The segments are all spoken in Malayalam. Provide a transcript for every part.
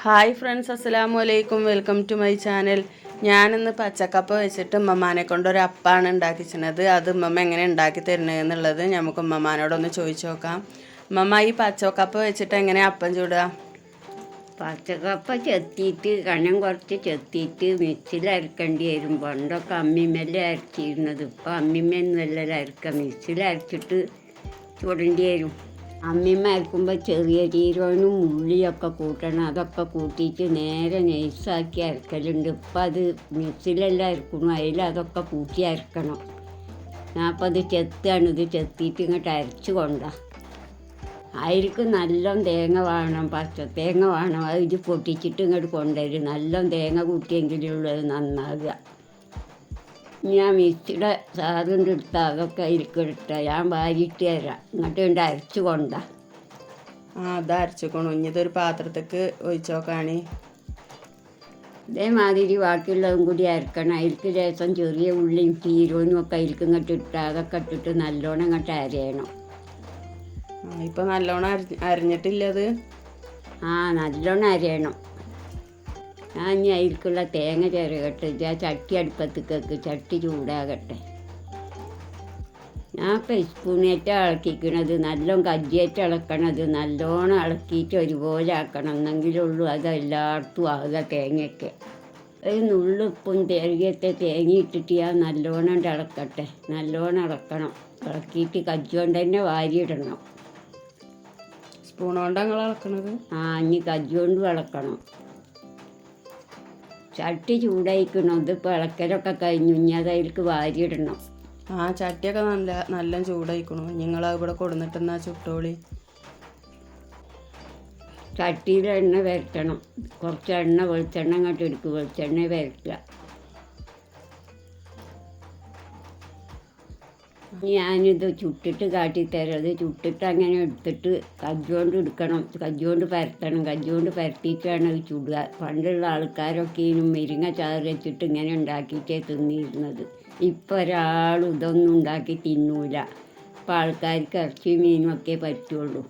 ഹായ് ഫ്രണ്ട്സ്, അസ്സലാമു അലൈക്കും. Welcome to my channel. ഞാനിന്ന് പച്ചക്കപ്പ വെച്ചിട്ട് ഉമ്മമാനെ കൊണ്ട് ഒരു അപ്പാണ് ഉണ്ടാക്കിച്ചത്. അത് ഉമ്മമ്മ എങ്ങനെ ഉണ്ടാക്കി തരുന്നതെന്നുള്ളത് നമുക്ക് ഉമ്മമാനോടൊന്ന് ചോദിച്ചു നോക്കാം. ഉമ്മമ്മ, ഈ പച്ചക്കപ്പ വെച്ചിട്ട് എങ്ങനെയാണ് അപ്പം ചൂടുക? പച്ചക്കപ്പ ചെത്തിയിട്ട് കനം കുറച്ച് ചെത്തിയിട്ട് മിക്സിയിൽ അരക്കേണ്ടി വരും. പണ്ടൊക്കെ അമ്മിമ്മേലെ അരച്ചിരുന്നത്. ഇപ്പോൾ അമ്മിമ്മയൊന്നുമല്ല അരക്കുക, മിക്സിയിൽ അരച്ചിട്ട് ചുടേണ്ടി വരും. അമ്മിമ്മ അരക്കുമ്പോൾ ചെറിയ ജീരകവും ഉള്ളിയൊക്കെ കൂട്ടണം. അതൊക്കെ കൂട്ടിയിട്ട് നേരെ നൈസാക്കി അരക്കലുണ്ട്. ഇപ്പം അത് മിക്സിയിലെല്ലാം അരക്കണം, അതൊക്കെ കൂട്ടി അരക്കണം. ഞാൻ അപ്പം അത് ചെത്താണ്. ഇത് ചെത്തിയിട്ട് ഇങ്ങോട്ട് അരച്ച് കൊണ്ടാണ്. അതിലേക്ക് നല്ല തേങ്ങ വേണം, പച്ച തേങ്ങ വേണം. അത് ഇത് പൊട്ടിച്ചിട്ട് ഇങ്ങോട്ട് കൊണ്ടുവരും. നല്ല തേങ്ങ കൂട്ടിയെങ്കിലുള്ളൂ അത് നന്നാകുക. ഞാൻ മിക്സിയുടെ സാധനം എടുത്താൽ അതൊക്കെ അതിലേക്ക് ഇട്ടാൽ ഞാൻ വാരിയിട്ട് തരാം. ഇങ്ങോട്ട് അരച്ച് കൊണ്ടാ. അത് അരച്ചുകൊണ്ടു. ഇതൊരു പാത്രത്തേക്ക് ഒഴിച്ച് നോക്കാണ്. ഇതേമാതിരി ബാക്കിയുള്ളതും കൂടി അരക്കണം. അതിലേക്ക് രസം ചെറിയ ഉള്ളിയും ജീരകവും ഒക്കെ അതിലേക്ക് ഇങ്ങോട്ട് ഇട്ടാൽ അതൊക്കെ ഇട്ടിട്ട് നല്ലോണം ഇങ്ങോട്ട് അരയണം. ഇപ്പം നല്ലോണം അരഞ്ഞിട്ടില്ലത്? നല്ലോണം അരയണം. ഞാൻ ഇനി അതിലേക്കുള്ള തേങ്ങ ചിരകട്ടെ. ചട്ടി അടുപ്പത്തേക്ക് ചട്ടി ചൂടാകട്ടെ. ഞാൻ ഇപ്പം സ്പൂണേറ്റ് ഇളക്കിക്കണത്. നല്ലോണം കജ്ജിയേറ്റ് ഇളക്കണത്. നല്ലോണം ഇളക്കിയിട്ട് ഒരുപോലെ ആക്കണം. എന്നെങ്കിലുള്ളൂ അത് എല്ലായിടത്തും ആകുക. തേങ്ങയൊക്കെ ഒരു നുള്ളുപ്പും തേങ്ങത്തെ തേങ്ങ ഇട്ടിട്ട് ഞാൻ നല്ലോണം ഇളക്കട്ടെ. നല്ലോണം ഇളക്കണം. ഇളക്കിയിട്ട് കജ്ജി കൊണ്ട് തന്നെ വാരിയിടണം. സ്പൂൺ കൊണ്ടാണ് നിങ്ങൾ ഇളക്കണത്? ഇനി കജ്ജി കൊണ്ട് ഇളക്കണം. ചട്ടി ചൂടായിക്കണം. ഇതിപ്പോൾ ഇളക്കലൊക്കെ കഴിഞ്ഞു. ഇനി അത് അതിലേക്ക് വാരിയിടണം. ചട്ടിയൊക്കെ നല്ല ചൂടായിക്കണു. നിങ്ങൾ ഇവിടെ കൊടുന്നിട്ടെന്നാ ചുട്ടോളി. ചട്ടിയിൽ എണ്ണ വരട്ടണം. കുറച്ച് എണ്ണ വെളിച്ചെണ്ണ അങ്ങോട്ട് എടുക്കും. വെളിച്ചെണ്ണ വരട്ടുക. ഞാനിത് ചുട്ടിട്ട് കാട്ടിത്തരാം. അത് ചുട്ടിട്ട് അങ്ങനെ എടുത്തിട്ട് കജ്ജുകൊണ്ട് എടുക്കണം. കജ്ജുകൊണ്ട് പരത്തണം. കജ്ജുകൊണ്ട് പരത്തിയിട്ടാണ് അത് ചുടുക. പണ്ടുള്ള ആൾക്കാരൊക്കെ മുരിങ്ങ ചാറ് വെച്ചിട്ട് ഇങ്ങനെ ഉണ്ടാക്കിയിട്ടേ തിന്നിരുന്നത്. ഇപ്പോൾ ഒരാളും ഇതൊന്നും ഉണ്ടാക്കി തിന്നൂല. ഇപ്പോൾ ആൾക്കാർക്ക് ഇറച്ചി മീനും ഒക്കെ പറ്റുള്ളൂ.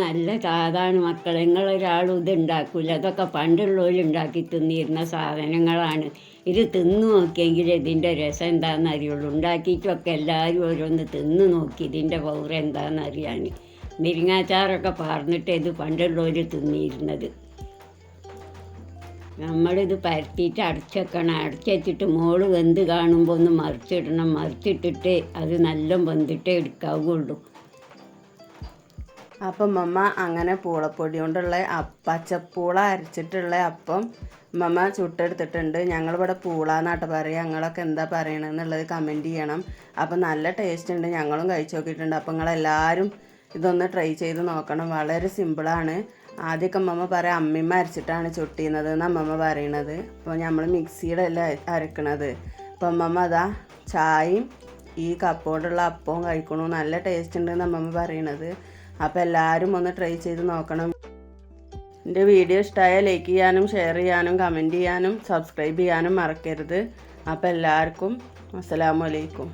നല്ല സാധാരണ മക്കളെ, നിങ്ങളൊരാളും ഇത് ഉണ്ടാക്കില്ല. അതൊക്കെ പണ്ടുള്ളവർ ഉണ്ടാക്കി തിന്നിരുന്ന സാധനങ്ങളാണ്. ഇത് തിന്നു നോക്കിയെങ്കിൽ ഇതിൻ്റെ രസം എന്താണെന്ന് അറിയുള്ളൂ. ഉണ്ടാക്കിയിട്ടൊക്കെ എല്ലാവരും ഓരോന്ന് തിന്നു നോക്കി ഇതിൻ്റെ പൗർ എന്താണെന്ന് അറിയാൻ. മുരിങ്ങാച്ചാറൊക്കെ പറഞ്ഞിട്ട് ഇത് പണ്ടുള്ളവർ തിന്നിരുന്നത്. നമ്മളിത് പരത്തിയിട്ട് അടച്ചെക്കണം. അടച്ചുവെച്ചിട്ട് മോള് വെന്ത് കാണുമ്പോൾ ഒന്ന് മറിച്ചിടണം. മറിച്ചിട്ടിട്ട് അത് നല്ല വെന്തിട്ടേ എടുക്കാവുള്ളൂ. അപ്പം മമ്മ അങ്ങനെ പൂളപ്പൊടി കൊണ്ടുള്ള പച്ചപ്പൂള അരച്ചിട്ടുള്ള അപ്പം മമ്മ ചുട്ടെടുത്തിട്ടുണ്ട്. ഞങ്ങളിവിടെ പൂളാന്നാട്ട് പറയുക. ഞങ്ങളൊക്കെ എന്താ പറയണമെന്നുള്ളത് കമൻറ്റ് ചെയ്യണം. അപ്പം നല്ല ടേസ്റ്റ് ഉണ്ട്. ഞങ്ങളും കഴിച്ച് നോക്കിയിട്ടുണ്ട്. അപ്പം നിങ്ങളെല്ലാവരും ഇതൊന്ന് ട്രൈ ചെയ്ത് നോക്കണം. വളരെ സിമ്പിളാണ്. ആദ്യമൊക്കെ അമ്മമ്മ പറയാം അമ്മിമ്മ അരച്ചിട്ടാണ് ചുട്ടിയുന്നത് എന്ന് അമ്മമ്മ പറയണത്. അപ്പോൾ നമ്മൾ മിക്സിയിലല്ല അരക്കണത്. അപ്പം അമ്മമ്മ അതാ ചായയും ഈ കപ്പോടുള്ള അപ്പവും കഴിക്കണു. നല്ല ടേസ്റ്റ് ഉണ്ടെന്ന് അമ്മമ്മ പറയണത്. അപ്പോൾ എല്ലാവരും ഒന്ന് ട്രൈ ചെയ്ത് നോക്കണം. എൻ്റെ വീഡിയോ ഇഷ്ടമായാൽ ലൈക്ക് ചെയ്യാനും ഷെയർ ചെയ്യാനും കമൻറ്റ് ചെയ്യാനും സബ്സ്ക്രൈബ് ചെയ്യാനും മറക്കരുത്. അപ്പോൾ എല്ലാവർക്കും അസ്സലാമു അലൈക്കും.